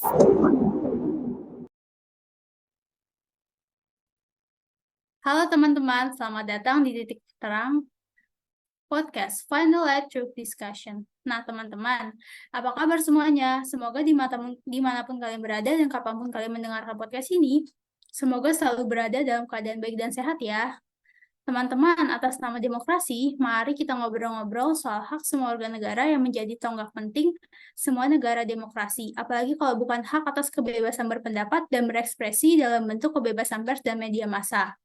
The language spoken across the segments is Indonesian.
Halo teman-teman, selamat datang di Titik Terang Podcast Final Light Truth Discussion. Nah teman-teman, apa kabar semuanya? Semoga dimanapun kalian berada dan kapanpun kalian mendengarkan podcast ini, semoga selalu berada dalam keadaan baik dan sehat ya. Teman-teman, atas nama demokrasi, mari kita ngobrol-ngobrol soal hak semua warga negara yang menjadi tonggak penting semua negara demokrasi. Apalagi kalau bukan hak atas kebebasan berpendapat dan berekspresi dalam bentuk kebebasan pers dan media massa.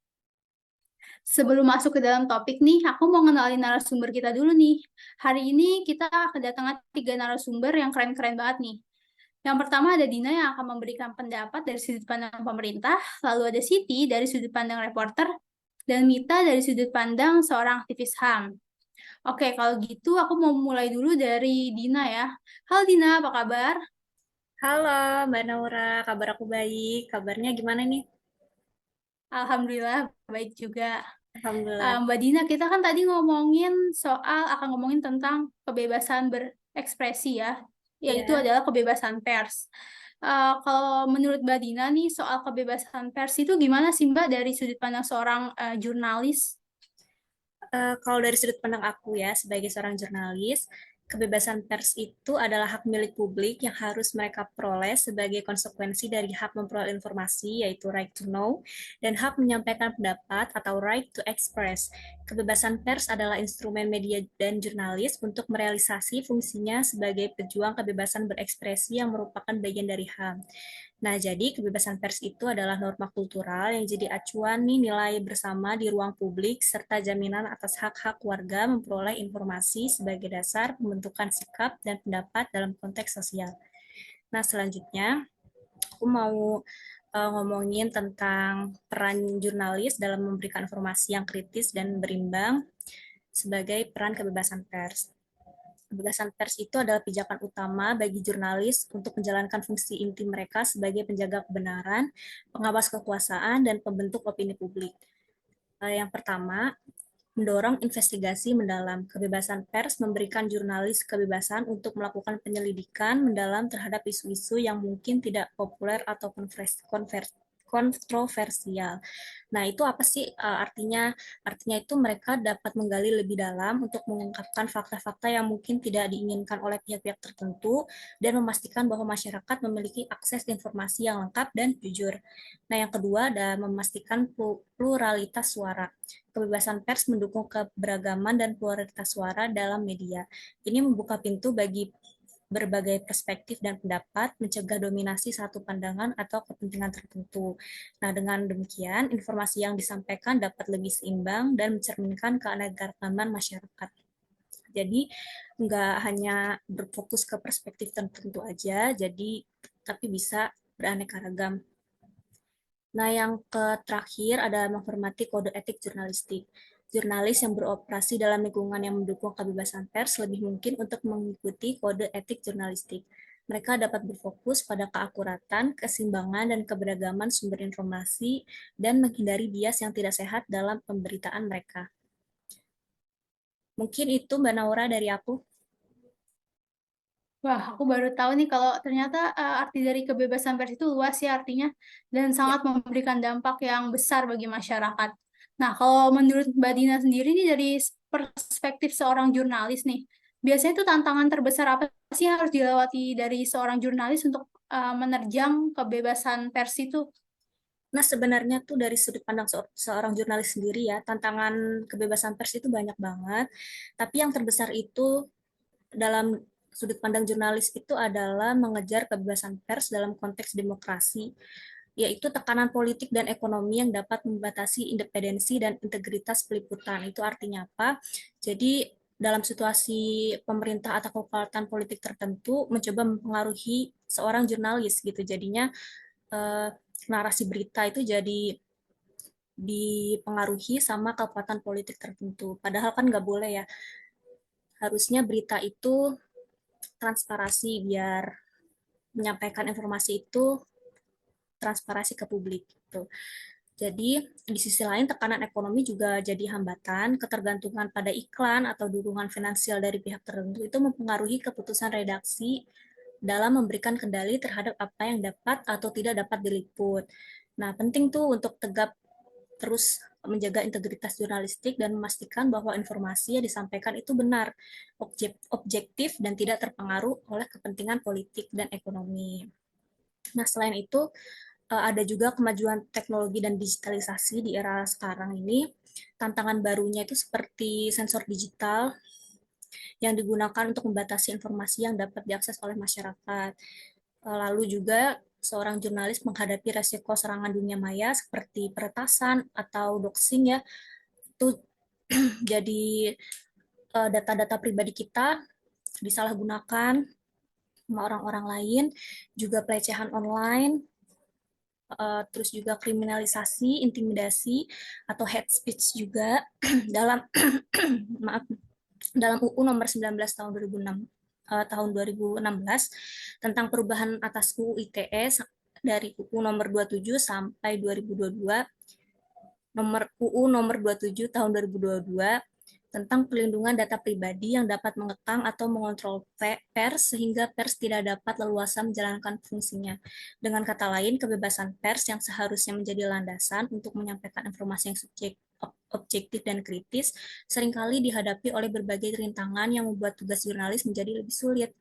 Sebelum masuk ke dalam topik nih, aku mau kenalin narasumber kita dulu nih. Hari ini kita kedatangan 3 narasumber yang keren-keren banget nih. Yang pertama ada Dina yang akan memberikan pendapat dari sudut pandang pemerintah, lalu ada Siti dari sudut pandang reporter, dan Mita dari sudut pandang seorang aktivis HAM. Oke, kalau gitu aku mau mulai dulu dari Dina ya. Halo Dina, apa kabar? Halo Mbak Naura, kabar aku baik. Kabarnya gimana nih? Alhamdulillah, baik juga. Alhamdulillah. Mbak Dina, kita kan tadi akan ngomongin tentang kebebasan berekspresi ya, yaitu Ya, adalah kebebasan pers. Kalau menurut Mbak Dina nih, soal kebebasan pers itu gimana sih Mbak dari sudut pandang seorang jurnalis? kalau dari sudut pandang aku ya, sebagai seorang jurnalis, kebebasan pers itu adalah hak milik publik yang harus mereka peroleh sebagai konsekuensi dari hak memperoleh informasi, yaitu right to know, dan hak menyampaikan pendapat atau right to express. Kebebasan pers adalah instrumen media dan jurnalis untuk merealisasi fungsinya sebagai pejuang kebebasan berekspresi yang merupakan bagian dari HAM. Nah, jadi kebebasan pers itu adalah norma kultural yang jadi acuan nih nilai bersama di ruang publik serta jaminan atas hak-hak warga memperoleh informasi sebagai dasar pembentukan sikap dan pendapat dalam konteks sosial. Nah, selanjutnya aku mau ngomongin tentang peran jurnalis dalam memberikan informasi yang kritis dan berimbang sebagai peran kebebasan pers. Kebebasan pers itu adalah pijakan utama bagi jurnalis untuk menjalankan fungsi inti mereka sebagai penjaga kebenaran, pengawas kekuasaan, dan pembentuk opini publik. Yang pertama, mendorong investigasi mendalam. Kebebasan pers memberikan jurnalis kebebasan untuk melakukan penyelidikan mendalam terhadap isu-isu yang mungkin tidak populer atau kontroversial. Nah, itu apa sih artinya? Artinya itu mereka dapat menggali lebih dalam untuk mengungkapkan fakta-fakta yang mungkin tidak diinginkan oleh pihak-pihak tertentu dan memastikan bahwa masyarakat memiliki akses informasi yang lengkap dan jujur. Nah, yang kedua adalah memastikan pluralitas suara. Kebebasan pers mendukung keberagaman dan pluralitas suara dalam media. Ini membuka pintu bagi berbagai perspektif dan pendapat, mencegah dominasi satu pandangan atau kepentingan tertentu. Nah, dengan demikian, informasi yang disampaikan dapat lebih seimbang dan mencerminkan keanekaragaman masyarakat. Jadi, nggak hanya berfokus ke perspektif tertentu aja, jadi tapi bisa beraneka ragam. Nah, yang terakhir ada menghormati kode etik jurnalistik. Jurnalis yang beroperasi dalam lingkungan yang mendukung kebebasan pers lebih mungkin untuk mengikuti kode etik jurnalistik. Mereka dapat berfokus pada keakuratan, keseimbangan, dan keberagaman sumber informasi, dan menghindari bias yang tidak sehat dalam pemberitaan mereka. Mungkin itu Mbak Naura dari aku. Wah, aku baru tahu nih kalau ternyata arti dari kebebasan pers itu luas ya artinya dan Ya, sangat memberikan dampak yang besar bagi masyarakat. Nah, kalau menurut Mbak Dina sendiri nih dari perspektif seorang jurnalis nih, biasanya itu tantangan terbesar apa sih yang harus dilewati dari seorang jurnalis untuk menerjang kebebasan pers itu? nah, sebenarnya tuh dari sudut pandang seorang jurnalis sendiri ya, tantangan kebebasan pers itu banyak banget. Tapi yang terbesar itu dalam sudut pandang jurnalis itu adalah mengejar kebebasan pers dalam konteks demokrasi, yaitu tekanan politik dan ekonomi yang dapat membatasi independensi dan integritas peliputan. Itu artinya apa? Jadi dalam situasi pemerintah atau kekuatan politik tertentu mencoba mempengaruhi seorang jurnalis gitu. Jadinya eh, narasi berita itu jadi dipengaruhi sama kekuatan politik tertentu. Padahal kan nggak boleh ya. Harusnya berita itu transparasi biar menyampaikan informasi itu transparasi ke publik gitu. Jadi di sisi lain tekanan ekonomi juga jadi hambatan, ketergantungan pada iklan atau dukungan finansial dari pihak tertentu itu mempengaruhi keputusan redaksi dalam memberikan kendali terhadap apa yang dapat atau tidak dapat diliput. Nah, penting tuh untuk tegap terus menjaga integritas jurnalistik dan memastikan bahwa informasi yang disampaikan itu benar, objektif, dan tidak terpengaruh oleh kepentingan politik dan ekonomi. Nah, selain itu, ada juga kemajuan teknologi dan digitalisasi di era sekarang ini. Tantangan barunya itu seperti sensor digital yang digunakan untuk membatasi informasi yang dapat diakses oleh masyarakat. Lalu juga seorang jurnalis menghadapi resiko serangan dunia maya seperti peretasan atau doxing ya. Itu jadi data-data pribadi kita disalahgunakan sama orang-orang lain, juga pelecehan online, terus juga kriminalisasi, intimidasi, atau hate speech juga dalam maaf dalam UU nomor 19 tahun 2006 tahun 2016 tentang perubahan atas UU ITE dari UU nomor 27 sampai 2022 nomor UU nomor 27 tahun 2022 tentang perlindungan data pribadi yang dapat mengekang atau mengontrol pers sehingga pers tidak dapat leluasa menjalankan fungsinya. Dengan kata lain, kebebasan pers yang seharusnya menjadi landasan untuk menyampaikan informasi yang objektif dan kritis seringkali dihadapi oleh berbagai rintangan yang membuat tugas jurnalis menjadi lebih sulit.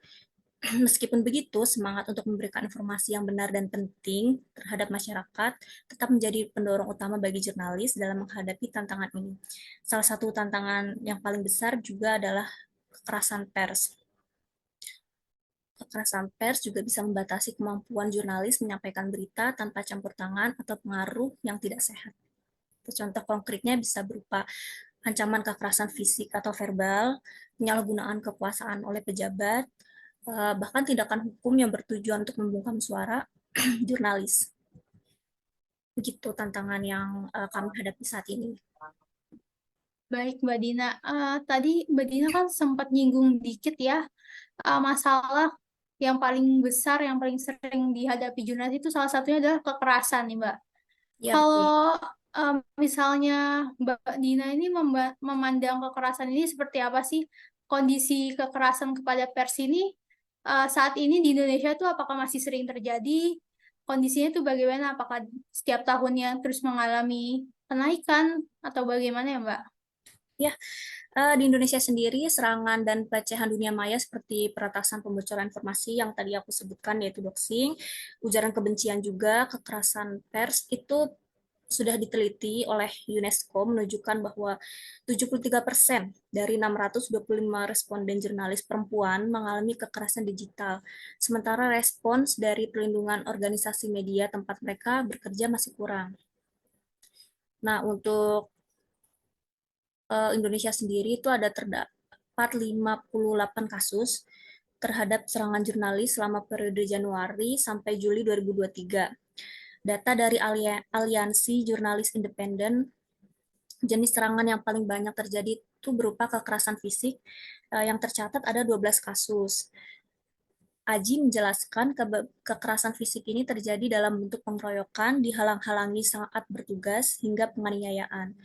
Meskipun begitu, semangat untuk memberikan informasi yang benar dan penting terhadap masyarakat tetap menjadi pendorong utama bagi jurnalis dalam menghadapi tantangan ini. Salah satu tantangan yang paling besar juga adalah kekerasan pers. Kekerasan pers juga bisa membatasi kemampuan jurnalis menyampaikan berita tanpa campur tangan atau pengaruh yang tidak sehat. Contoh konkretnya bisa berupa ancaman kekerasan fisik atau verbal, penyalahgunaan kekuasaan oleh pejabat, bahkan tindakan hukum yang bertujuan untuk membungkam suara jurnalis. Begitu tantangan yang kami hadapi saat ini. Baik, Mbak Dina. Tadi Mbak Dina kan sempat nyinggung dikit ya, masalah yang paling besar, yang paling sering dihadapi jurnalis itu salah satunya adalah kekerasan nih, Mbak. Ya, betul. Kalau misalnya Mbak Dina ini memandang kekerasan ini seperti apa sih? Kondisi kekerasan kepada pers ini saat ini di Indonesia tuh apakah masih sering terjadi? Kondisinya tuh bagaimana? Apakah setiap tahunnya terus mengalami kenaikan atau bagaimana ya, Mbak? Ya, di Indonesia sendiri serangan dan pelecehan dunia maya seperti peretasan pembocoran informasi yang tadi aku sebutkan yaitu doxing, ujaran kebencian juga, kekerasan pers itu sudah diteliti oleh UNESCO menunjukkan bahwa 73% dari 625 responden jurnalis perempuan mengalami kekerasan digital. Sementara respons dari perlindungan organisasi media tempat mereka bekerja masih kurang. Nah, untuk Indonesia sendiri itu ada terdapat 58 kasus terhadap serangan jurnalis selama periode Januari sampai Juli 2023. Data dari Aliansi Jurnalis Independen, jenis serangan yang paling banyak terjadi itu berupa kekerasan fisik yang tercatat ada 12 kasus. Aji menjelaskan kekerasan fisik ini terjadi dalam bentuk pengeroyokan, dihalang-halangi saat bertugas, hingga penganiayaan.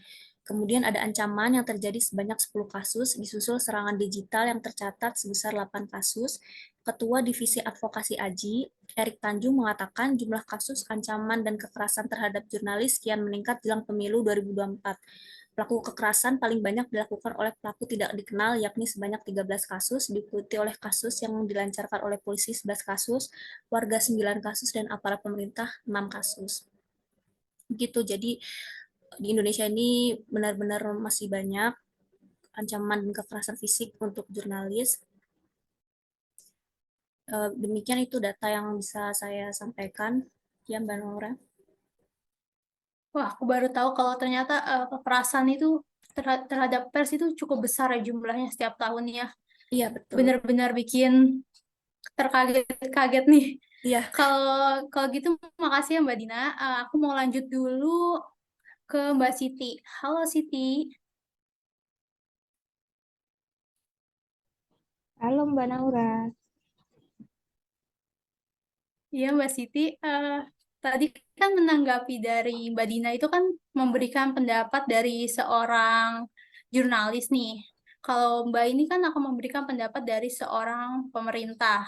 Kemudian ada ancaman yang terjadi sebanyak 10 kasus, disusul serangan digital yang tercatat sebesar 8 kasus. Ketua Divisi Advokasi Aji, Erik Tanjung mengatakan jumlah kasus ancaman dan kekerasan terhadap jurnalis kian meningkat jelang pemilu 2024. Pelaku kekerasan paling banyak dilakukan oleh pelaku tidak dikenal, yakni sebanyak 13 kasus, diikuti oleh kasus yang dilancarkan oleh polisi 11 kasus, warga 9 kasus, dan aparat pemerintah 6 kasus. Begitu, jadi di Indonesia ini benar-benar masih banyak ancaman dan kekerasan fisik untuk jurnalis. Demikian itu data yang bisa saya sampaikan. Ya, Mbak Nora. Wah, aku baru tahu kalau ternyata kekerasan itu terhadap pers itu cukup besar ya jumlahnya setiap tahunnya. Iya, betul. Benar-benar bikin terkaget-kaget nih. Iya, Kalau kalau gitu makasih ya Mbak Dina. Aku mau lanjut dulu ke Mbak Siti. Halo Siti. Halo Mbak Naura. Iya Mbak Siti. Tadi kan menanggapi dari Mbak Dina itu kan memberikan pendapat dari seorang jurnalis nih. Kalau Mbak ini kan akan memberikan pendapat dari seorang pemerintah.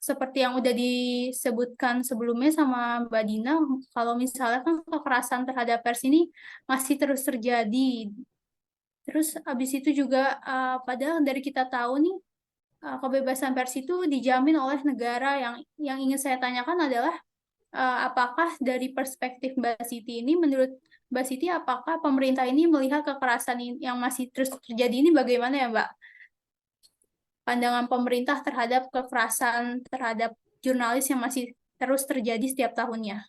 seperti yang udah disebutkan sebelumnya sama Mbak Dina, kalau misalnya kan kekerasan terhadap pers ini masih terus terjadi. Terus habis itu juga padahal dari kita tahu nih kebebasan pers itu dijamin oleh negara. Yang ingin saya tanyakan adalah apakah dari perspektif Mbak Siti ini, menurut Mbak Siti, apakah pemerintah ini melihat kekerasan yang masih terus terjadi ini bagaimana ya, Mbak? Pandangan pemerintah terhadap kekerasan terhadap jurnalis yang masih terus terjadi setiap tahunnya.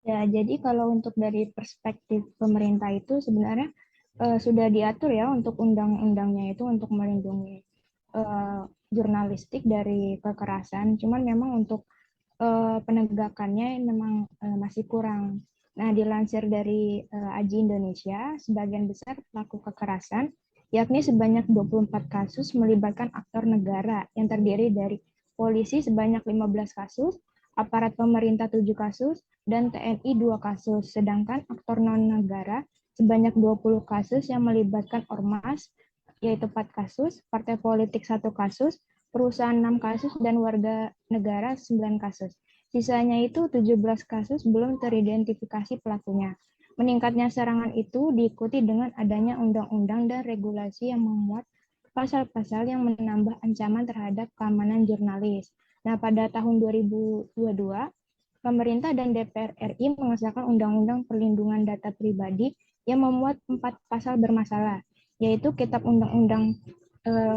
Ya, jadi kalau untuk dari perspektif pemerintah itu sebenarnya sudah diatur ya untuk undang-undangnya itu untuk melindungi jurnalistik dari kekerasan. Cuman memang untuk penegakannya memang masih kurang. Nah, dilansir dari AJI Indonesia, sebagian besar pelaku kekerasan, yakni sebanyak 24 kasus melibatkan aktor negara yang terdiri dari polisi sebanyak 15 kasus, aparat pemerintah 7 kasus, dan TNI 2 kasus. Sedangkan aktor non-negara sebanyak 20 kasus yang melibatkan ormas, yaitu 4 kasus, partai politik 1 kasus, perusahaan 6 kasus, dan warga negara 9 kasus. Sisanya itu 17 kasus belum teridentifikasi pelakunya. Meningkatnya serangan itu diikuti dengan adanya undang-undang dan regulasi yang memuat pasal-pasal yang menambah ancaman terhadap keamanan jurnalis. Nah, pada tahun 2022, pemerintah dan DPR RI mengesahkan Undang-Undang Perlindungan Data Pribadi yang memuat 4 pasal bermasalah, yaitu Kitab Undang-Undang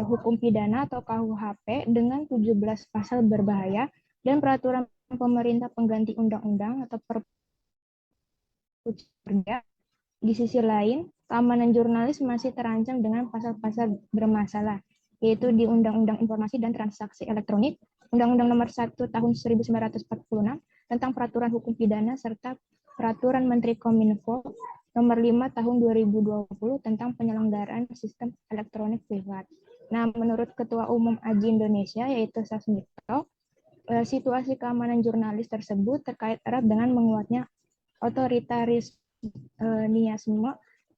Hukum Pidana atau KUHP dengan 17 pasal berbahaya dan peraturan pemerintah pengganti undang-undang atau Perpu Kerja. Di sisi lain, keamanan jurnalis masih terancam dengan pasal-pasal bermasalah, yaitu di Undang-Undang Informasi dan Transaksi Elektronik, Undang-Undang Nomor 1 Tahun 1946 tentang Peraturan Hukum Pidana, serta Peraturan Menteri Kominfo Nomor 5 Tahun 2020 tentang penyelenggaraan sistem elektronik privat. Nah, menurut Ketua Umum AJI Indonesia, yaitu Sasmito, situasi keamanan jurnalis tersebut terkait erat dengan menguatnya otoritarisme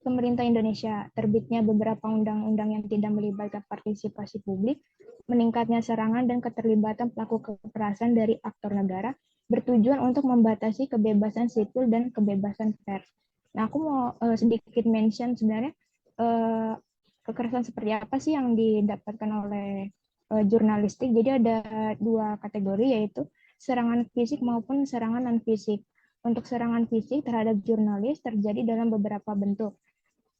pemerintah Indonesia, terbitnya beberapa undang-undang yang tidak melibatkan partisipasi publik, meningkatnya serangan dan keterlibatan pelaku kekerasan dari aktor negara, bertujuan untuk membatasi kebebasan sipil dan kebebasan pers. Nah, aku mau sedikit mention sebenarnya kekerasan seperti apa sih yang didapatkan oleh jurnalistik. Jadi ada 2 kategori, yaitu serangan fisik maupun serangan non-fisik. Untuk serangan fisik terhadap jurnalis terjadi dalam beberapa bentuk.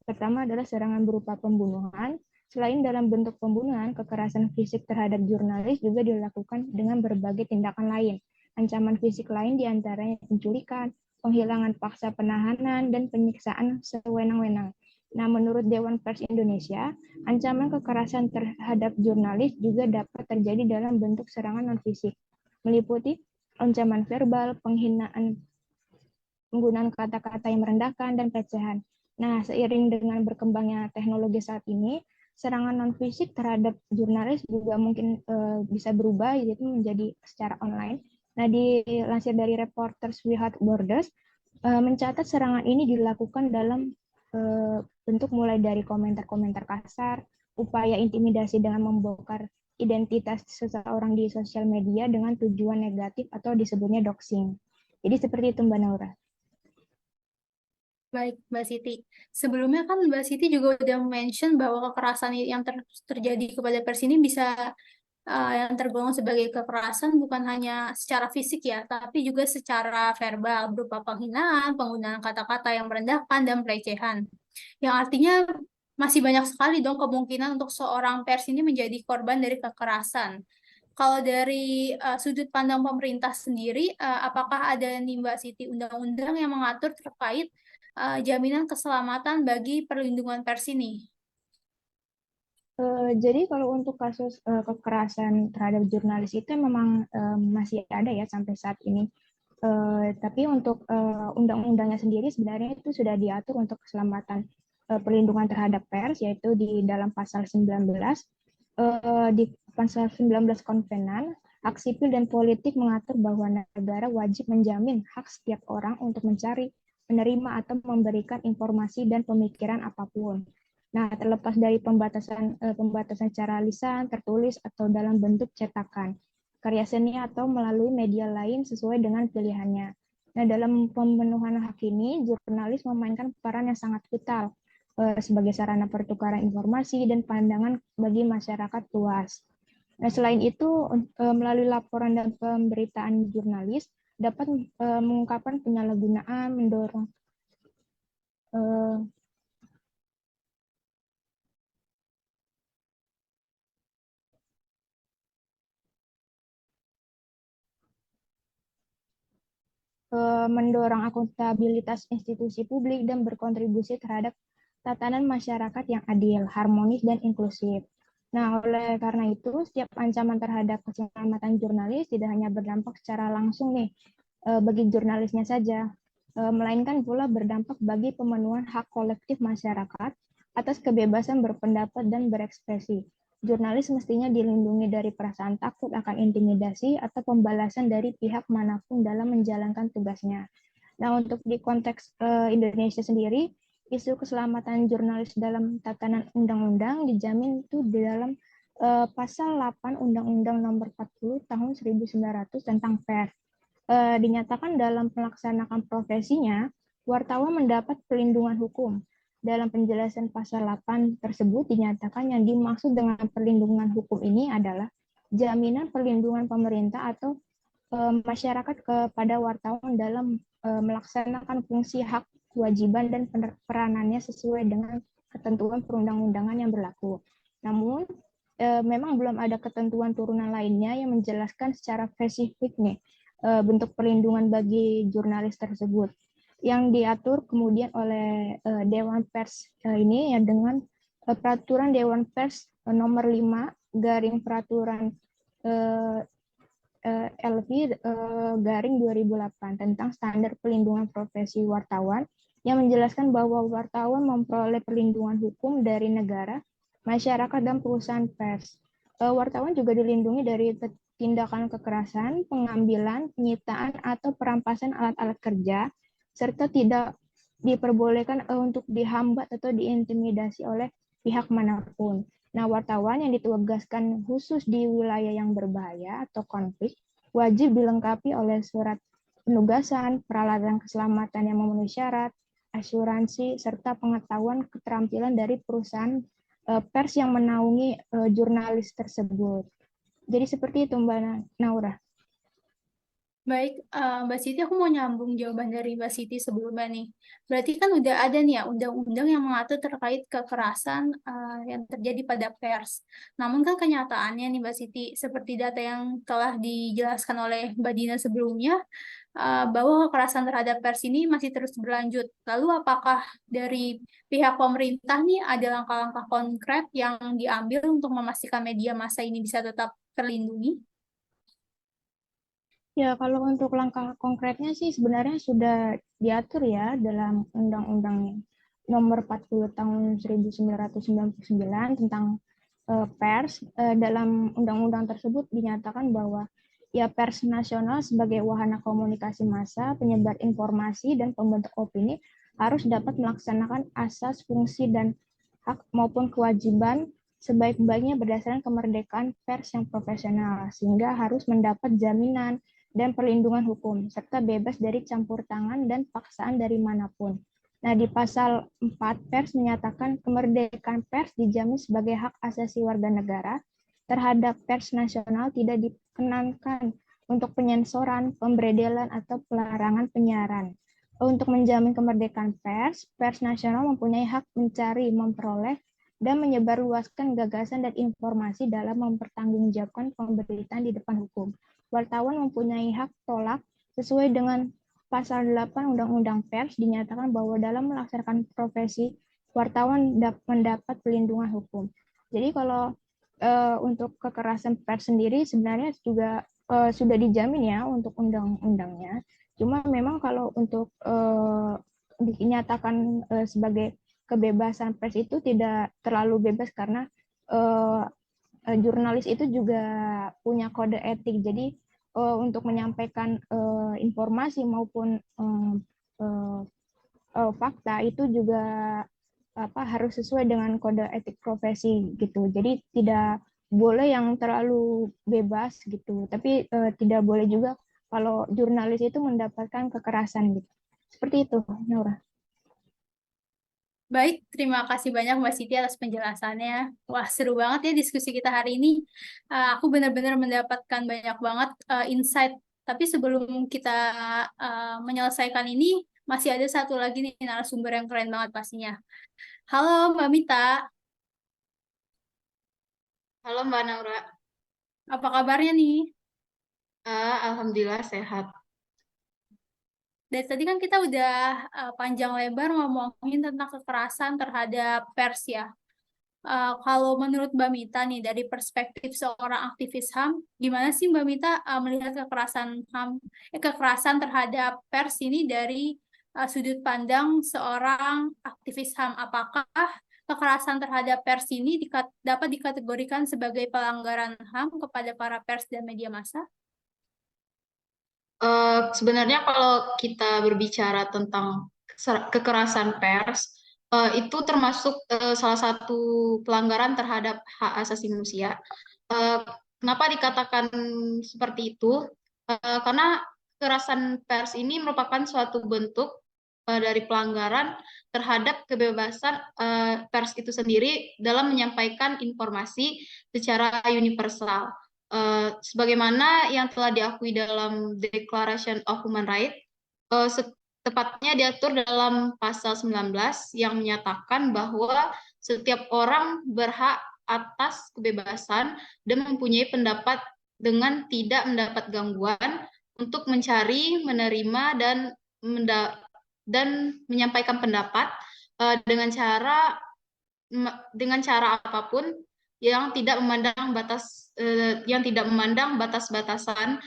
Pertama adalah serangan berupa pembunuhan. Selain dalam bentuk pembunuhan, kekerasan fisik terhadap jurnalis juga dilakukan dengan berbagai tindakan lain. Ancaman fisik lain diantaranya penculikan, penghilangan paksa penahanan, dan penyiksaan sewenang-wenang. Nah, menurut Dewan Pers Indonesia, ancaman kekerasan terhadap jurnalis juga dapat terjadi dalam bentuk serangan non-fisik, meliputi ancaman verbal, penghinaan, penggunaan kata-kata yang merendahkan, dan pelecehan. Nah, seiring dengan berkembangnya teknologi saat ini, serangan non-fisik terhadap jurnalis juga mungkin bisa berubah, yaitu menjadi secara online. Nah, dilansir dari Reporters Without Borders, mencatat serangan ini dilakukan dalam bentuk mulai dari komentar-komentar kasar, upaya intimidasi dengan membongkar identitas seseorang di sosial media dengan tujuan negatif atau disebutnya doxing. Jadi seperti itu, Mbak Naura. Baik, Mbak Siti. Sebelumnya kan Mbak Siti juga udah mention bahwa kekerasan yang terjadi kepada pers ini bisa yang tergolong sebagai kekerasan bukan hanya secara fisik ya, tapi juga secara verbal berupa penghinaan, penggunaan kata-kata yang merendahkan, dan pelecehan. Yang artinya masih banyak sekali dong kemungkinan untuk seorang pers ini menjadi korban dari kekerasan. Kalau dari sudut pandang pemerintah sendiri, apakah ada nih Mbak Siti undang-undang yang mengatur terkait jaminan keselamatan bagi perlindungan pers ini? Jadi kalau untuk kasus kekerasan terhadap jurnalis itu memang masih ada ya sampai saat ini. Tapi untuk undang-undangnya sendiri sebenarnya itu sudah diatur untuk keselamatan perlindungan terhadap pers, yaitu di dalam pasal 19. Di pasal 19 Konvenan, hak sipil dan politik mengatur bahwa negara wajib menjamin hak setiap orang untuk mencari, menerima, atau memberikan informasi dan pemikiran apapun. Nah, terlepas dari pembatasan secara lisan, tertulis, atau dalam bentuk cetakan, karya seni atau melalui media lain sesuai dengan pilihannya. Nah, dalam pemenuhan hak ini, jurnalis memainkan peran yang sangat vital sebagai sarana pertukaran informasi dan pandangan bagi masyarakat luas. Nah, selain itu, melalui laporan dan pemberitaan jurnalis dapat mengungkapkan penyalahgunaan, mendorong eh, mendorong akuntabilitas institusi publik dan berkontribusi terhadap tatanan masyarakat yang adil, harmonis, dan inklusif. Nah, oleh karena itu, setiap ancaman terhadap keselamatan jurnalis tidak hanya berdampak secara langsung nih bagi jurnalisnya saja, melainkan pula berdampak bagi pemenuhan hak kolektif masyarakat atas kebebasan berpendapat dan berekspresi. Jurnalis mestinya dilindungi dari perasaan takut akan intimidasi atau pembalasan dari pihak manapun dalam menjalankan tugasnya. Nah, untuk di konteks Indonesia sendiri, isu keselamatan jurnalis dalam tatanan undang-undang dijamin itu di dalam pasal 8 Undang-Undang Nomor 40 Tahun 1900 tentang pers. Dinyatakan dalam melaksanakan profesinya, wartawan mendapat perlindungan hukum. Dalam penjelasan pasal 8 tersebut dinyatakan yang dimaksud dengan perlindungan hukum ini adalah jaminan perlindungan pemerintah atau masyarakat kepada wartawan dalam melaksanakan fungsi hak, kewajiban, dan peranannya sesuai dengan ketentuan perundang-undangan yang berlaku. Namun, memang belum ada ketentuan turunan lainnya yang menjelaskan secara spesifik nih bentuk perlindungan bagi jurnalis tersebut yang diatur kemudian oleh Dewan Pers ini ya dengan peraturan Dewan Pers nomor 5 garing peraturan LV garing 2008 tentang standar perlindungan profesi wartawan yang menjelaskan bahwa wartawan memperoleh perlindungan hukum dari negara, masyarakat, dan perusahaan pers. Wartawan juga dilindungi dari tindakan kekerasan, pengambilan, penyitaan, atau perampasan alat-alat kerja, serta tidak diperbolehkan untuk dihambat atau diintimidasi oleh pihak manapun. Nah, wartawan yang ditugaskan khusus di wilayah yang berbahaya atau konflik wajib dilengkapi oleh surat penugasan, peralatan keselamatan yang memenuhi syarat, asuransi, serta pengetahuan keterampilan dari perusahaan pers yang menaungi jurnalis tersebut. Jadi seperti itu Mbak Naura. Baik, Mbak Siti, aku mau nyambung jawaban dari Mbak Siti sebelumnya nih. Berarti kan udah ada nih ya undang-undang yang mengatur terkait kekerasan yang terjadi pada pers. Namun kan kenyataannya nih Mbak Siti, seperti data yang telah dijelaskan oleh Mbak Dina sebelumnya, bahwa kekerasan terhadap pers ini masih terus berlanjut. Lalu apakah dari pihak pemerintah nih ada langkah-langkah konkret yang diambil untuk memastikan media massa ini bisa tetap terlindungi? Ya, kalau untuk langkah konkretnya sih sebenarnya sudah diatur ya dalam Undang-Undang Nomor 40 Tahun 1999 tentang pers. Dalam undang-undang tersebut dinyatakan bahwa ya pers nasional sebagai wahana komunikasi massa, penyebar informasi, dan pembentuk opini harus dapat melaksanakan asas, fungsi, dan hak maupun kewajiban sebaik-baiknya berdasarkan kemerdekaan pers yang profesional, sehingga harus mendapat jaminan dan perlindungan hukum, serta bebas dari campur tangan dan paksaan dari manapun. Nah, di pasal 4 pers menyatakan kemerdekaan pers dijamin sebagai hak asasi warga negara terhadap pers nasional tidak dikenankan untuk penyensoran, pemberedelan, atau pelarangan penyiaran. Untuk menjamin kemerdekaan pers, pers nasional mempunyai hak mencari, memperoleh, dan menyebarluaskan gagasan dan informasi dalam mempertanggungjawabkan pemberitaan di depan hukum. Wartawan mempunyai hak tolak sesuai dengan Pasal 8 Undang-Undang Pers dinyatakan bahwa dalam melaksanakan profesi wartawan mendapat perlindungan hukum. Jadi kalau untuk kekerasan pers sendiri sebenarnya juga sudah dijamin ya untuk undang-undangnya. Cuma memang kalau untuk dinyatakan sebagai kebebasan pers itu tidak terlalu bebas karena jurnalis itu juga punya kode etik. Jadi untuk menyampaikan informasi maupun fakta itu juga harus sesuai dengan kode etik profesi gitu. Jadi tidak boleh yang terlalu bebas gitu, tapi tidak boleh juga kalau jurnalis itu mendapatkan kekerasan gitu. Seperti itu, Naura. Baik, terima kasih banyak Mbak Siti atas penjelasannya. Wah, seru banget ya diskusi kita hari ini. Aku benar-benar mendapatkan banyak banget insight. Tapi sebelum kita menyelesaikan ini, masih ada satu lagi nih narasumber yang keren banget pastinya. Halo Mbak Mita, Halo Mbak Naura. apa kabarnya nih? Alhamdulillah sehat. Dari tadi kan kita udah panjang lebar ngomongin tentang kekerasan terhadap pers ya. Kalau menurut Mbak Mita nih, dari perspektif seorang aktivis HAM, gimana sih Mbak Mita melihat kekerasan terhadap pers ini dari sudut pandang seorang aktivis HAM? Apakah kekerasan terhadap pers ini dapat dikategorikan sebagai pelanggaran HAM kepada para pers dan media massa? Sebenarnya kalau kita berbicara tentang kekerasan pers, itu termasuk salah satu pelanggaran terhadap hak asasi manusia. Eh, Kenapa dikatakan seperti itu? Karena kekerasan pers ini merupakan suatu bentuk dari pelanggaran terhadap kebebasan pers itu sendiri dalam menyampaikan informasi secara universal. Sebagaimana yang telah diakui dalam Declaration of Human Rights, tepatnya diatur dalam pasal 19 yang menyatakan bahwa setiap orang berhak atas kebebasan dan mempunyai pendapat dengan tidak mendapat gangguan untuk mencari, menerima, dan menyampaikan pendapat dengan cara apapun yang tidak memandang batas-batasan,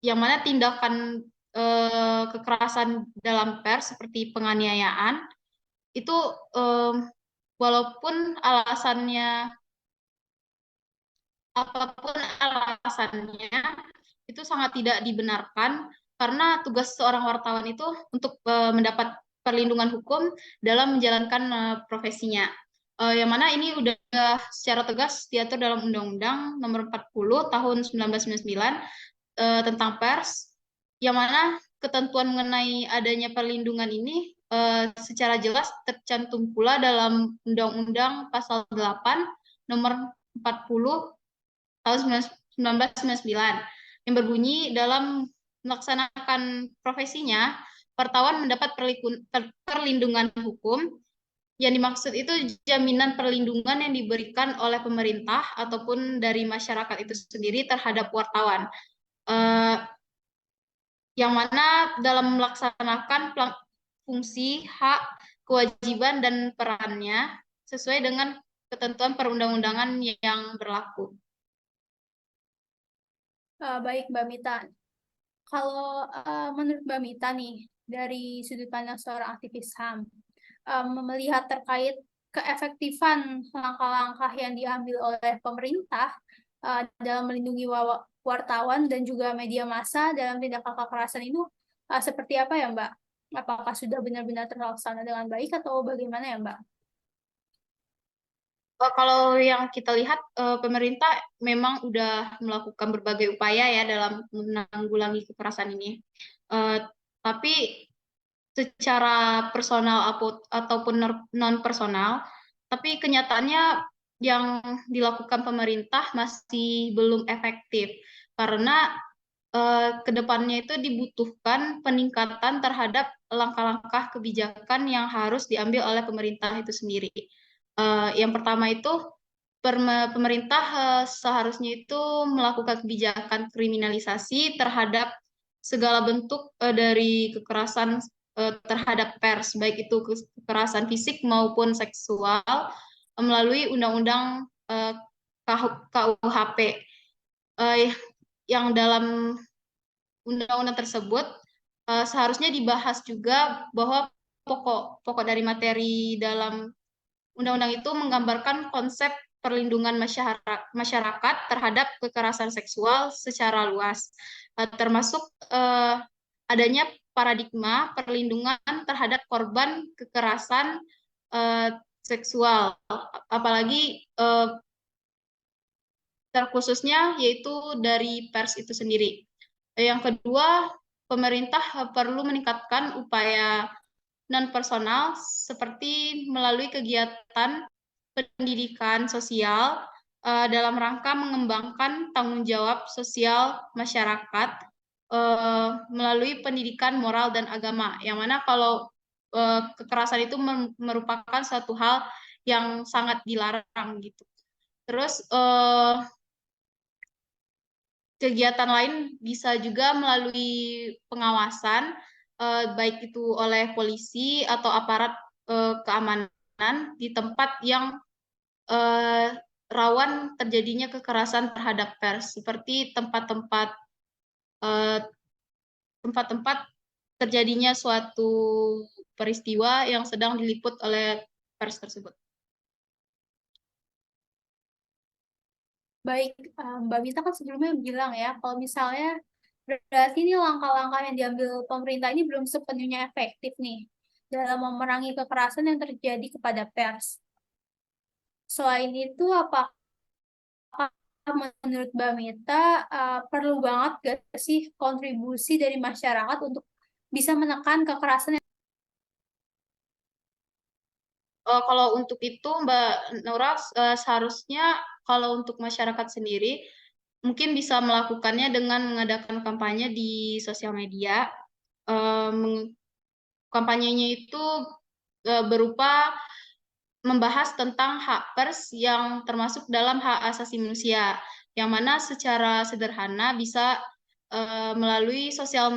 yang mana tindakan kekerasan dalam pers seperti penganiayaan itu, walaupun apapun alasannya itu sangat tidak dibenarkan, karena tugas seorang wartawan itu untuk mendapat perlindungan hukum dalam menjalankan profesinya. Yang mana ini udah secara tegas diatur dalam Undang-Undang Nomor 40 Tahun 1999 tentang pers, yang mana ketentuan mengenai adanya perlindungan ini secara jelas tercantum pula dalam Undang-Undang Pasal 8 Nomor 40 tahun 1999 yang berbunyi, dalam melaksanakan profesinya, wartawan mendapat perlindungan hukum. Yang dimaksud itu jaminan perlindungan yang diberikan oleh pemerintah ataupun dari masyarakat itu sendiri terhadap wartawan, yang mana dalam melaksanakan fungsi, hak, kewajiban, dan perannya sesuai dengan ketentuan perundang-undangan yang berlaku. Baik Mbak Mita, kalau menurut Mbak Mita nih, dari sudut pandang seorang aktivis HAM, melihat terkait keefektifan langkah-langkah yang diambil oleh pemerintah dalam melindungi wartawan dan juga media massa dalam tindakan kekerasan itu seperti apa ya Mbak? Apakah sudah benar-benar terlaksana dengan baik atau bagaimana ya Mbak? Kalau yang kita lihat, pemerintah memang udah melakukan berbagai upaya ya dalam menanggulangi kekerasan ini. Tapi secara personal ataupun non personal, tapi kenyataannya yang dilakukan pemerintah masih belum efektif, karena kedepannya itu dibutuhkan peningkatan terhadap langkah-langkah kebijakan yang harus diambil oleh pemerintah itu sendiri. Yang pertama itu, pemerintah seharusnya itu melakukan kebijakan kriminalisasi terhadap segala bentuk dari kekerasan terhadap pers, baik itu kekerasan fisik maupun seksual, melalui Undang-Undang KUHP, yang dalam undang-undang tersebut seharusnya dibahas juga bahwa pokok dari materi dalam undang-undang itu menggambarkan konsep perlindungan masyarakat terhadap kekerasan seksual secara luas, termasuk adanya paradigma perlindungan terhadap korban kekerasan seksual, apalagi terkhususnya yaitu dari pers itu sendiri. Yang kedua, pemerintah perlu meningkatkan upaya non-personal seperti melalui kegiatan pendidikan sosial dalam rangka mengembangkan tanggung jawab sosial masyarakat melalui pendidikan moral dan agama, yang mana kalau kekerasan itu merupakan suatu hal yang sangat dilarang gitu. Terus kegiatan lain bisa juga melalui pengawasan, baik itu oleh polisi atau aparat keamanan di tempat yang rawan terjadinya kekerasan terhadap pers, seperti tempat-tempat terjadinya suatu peristiwa yang sedang diliput oleh pers tersebut. Baik, Mbak Mita kan sebelumnya bilang ya, kalau misalnya berarti ini langkah-langkah yang diambil pemerintah ini belum sepenuhnya efektif nih dalam memerangi kekerasan yang terjadi kepada pers. Selain itu, apakah menurut Mbak Mita perlu banget gak sih kontribusi dari masyarakat untuk bisa menekan kekerasan yang Kalau untuk itu Mbak Nora, seharusnya kalau untuk masyarakat sendiri mungkin bisa melakukannya dengan mengadakan kampanye di sosial media. Kampanyenya itu berupa membahas tentang hak pers yang termasuk dalam hak asasi manusia, yang mana secara sederhana bisa melalui sosial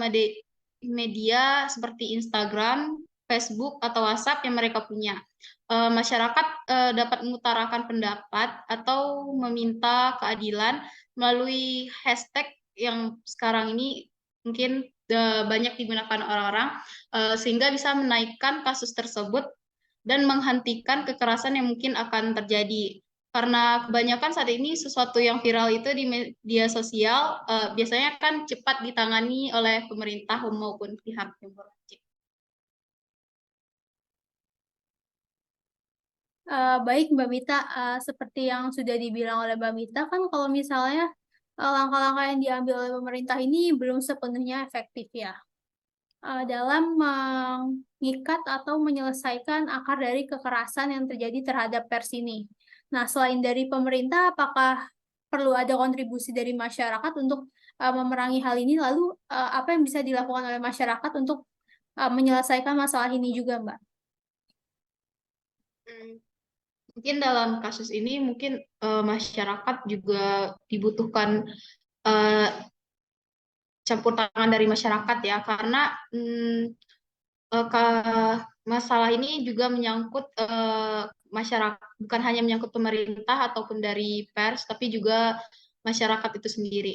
media seperti Instagram, Facebook, atau WhatsApp yang mereka punya. Masyarakat dapat mengutarakan pendapat atau meminta keadilan melalui hashtag yang sekarang ini mungkin banyak digunakan orang-orang, sehingga bisa menaikkan kasus tersebut dan menghentikan kekerasan yang mungkin akan terjadi. Karena kebanyakan saat ini sesuatu yang viral itu di media sosial biasanya kan cepat ditangani oleh pemerintah maupun pihak yang berwajib. baik Mbak Mita, seperti yang sudah dibilang oleh Mbak Mita kan kalau misalnya langkah-langkah yang diambil oleh pemerintah ini belum sepenuhnya efektif ya dalam mengikat atau menyelesaikan akar dari kekerasan yang terjadi terhadap pers ini. Nah, selain dari pemerintah, apakah perlu ada kontribusi dari masyarakat untuk memerangi hal ini? Lalu, apa yang bisa dilakukan oleh masyarakat untuk menyelesaikan masalah ini juga, Mbak? Mungkin dalam kasus ini mungkin masyarakat juga dibutuhkan uh, campur tangan dari masyarakat ya, karena masalah ini juga menyangkut masyarakat, bukan hanya menyangkut pemerintah ataupun dari pers, tapi juga masyarakat itu sendiri.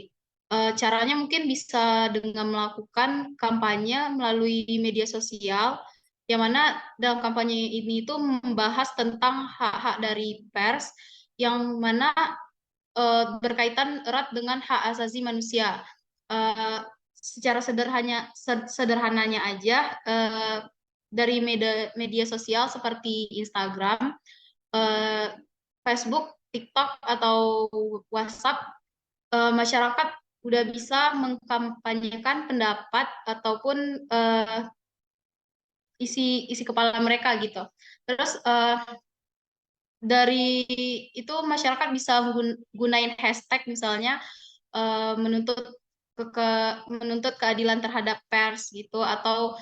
Caranya mungkin bisa dengan melakukan kampanye melalui media sosial, yang mana dalam kampanye ini itu membahas tentang hak-hak dari pers, yang mana berkaitan erat dengan hak asasi manusia. Secara sederhananya aja, dari media sosial seperti Instagram, Facebook, TikTok, atau WhatsApp, masyarakat udah bisa mengkampanyekan pendapat ataupun isi kepala mereka gitu. Terus dari itu masyarakat bisa gunain hashtag misalnya menuntut menuntut keadilan terhadap pers gitu, atau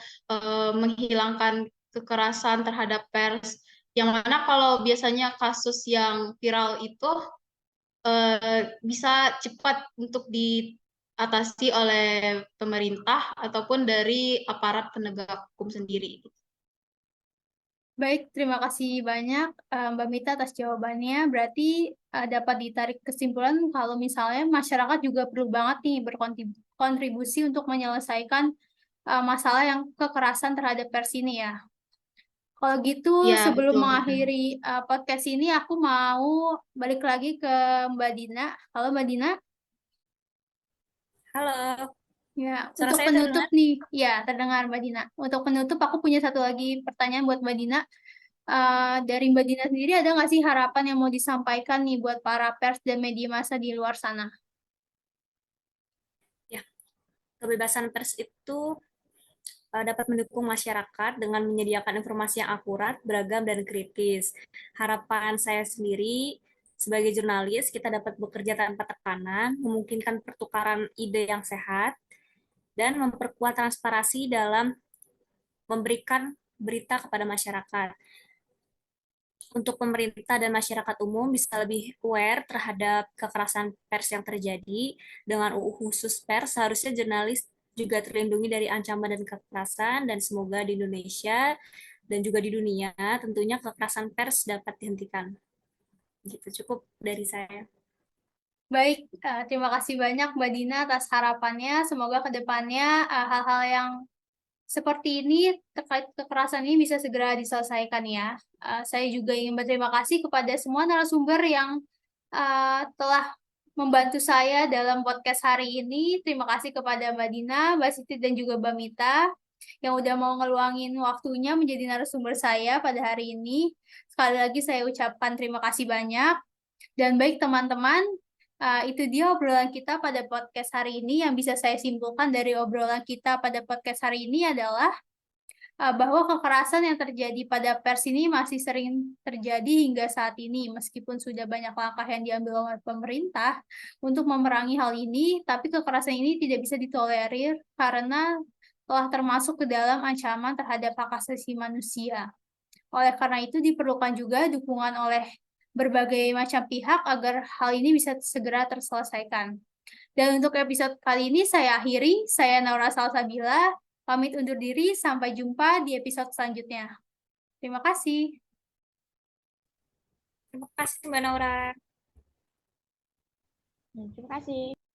menghilangkan kekerasan terhadap pers, yang mana kalau biasanya kasus yang viral itu bisa cepat untuk diatasi oleh pemerintah ataupun dari aparat penegak hukum sendiri. Baik, terima kasih banyak Mbak Mita atas jawabannya. Berarti dapat ditarik kesimpulan kalau misalnya masyarakat juga perlu banget nih berkontribusi untuk menyelesaikan masalah yang kekerasan terhadap pers ini ya. Kalau gitu, Ya, sebelum betul. mengakhiri podcast ini, aku mau balik lagi ke Mbak Dina. Halo Mbak Dina. Halo, Ya, suara untuk saya penutup terdengar? nih, ya terdengar Mbak Dina. Untuk penutup, aku punya satu lagi pertanyaan buat Mbak Dina. Dari Mbak Dina sendiri ada nggak sih harapan yang mau disampaikan nih buat para pers dan media massa di luar sana? Ya, kebebasan pers itu dapat mendukung masyarakat dengan menyediakan informasi yang akurat, beragam, dan kritis. Harapan saya sendiri sebagai jurnalis, kita dapat bekerja tanpa tekanan, memungkinkan pertukaran ide yang sehat, dan memperkuat transparansi dalam memberikan berita kepada masyarakat. Untuk pemerintah dan masyarakat umum bisa lebih aware terhadap kekerasan pers yang terjadi. Dengan UU khusus pers, seharusnya jurnalis juga terlindungi dari ancaman dan kekerasan, dan semoga di Indonesia dan juga di dunia tentunya kekerasan pers dapat dihentikan. Gitu, cukup dari saya. Baik, terima kasih banyak Mbak Dina atas harapannya. Semoga ke depannya hal-hal yang seperti ini terkait kekerasan ini bisa segera diselesaikan ya. Saya juga ingin berterima kasih kepada semua narasumber yang telah membantu saya dalam podcast hari ini. Terima kasih kepada Mbak Dina, Mbak Siti, dan juga Mbak Mita yang udah mau ngeluangin waktunya menjadi narasumber saya pada hari ini. Sekali lagi saya ucapkan terima kasih banyak. Dan baik teman-teman, itu dia obrolan kita pada podcast hari ini. Yang bisa saya simpulkan dari obrolan kita pada podcast hari ini adalah bahwa kekerasan yang terjadi pada pers ini masih sering terjadi hingga saat ini, meskipun sudah banyak langkah yang diambil oleh pemerintah untuk memerangi hal ini, tapi kekerasan ini tidak bisa ditolerir karena telah termasuk ke dalam ancaman terhadap hak asasi manusia. Oleh karena itu diperlukan juga dukungan oleh berbagai macam pihak agar hal ini bisa segera terselesaikan. Dan untuk episode kali ini saya akhiri, saya Naura Salsabila, pamit undur diri, sampai jumpa di episode selanjutnya. Terima kasih. Terima kasih Mbak Naura. Terima kasih.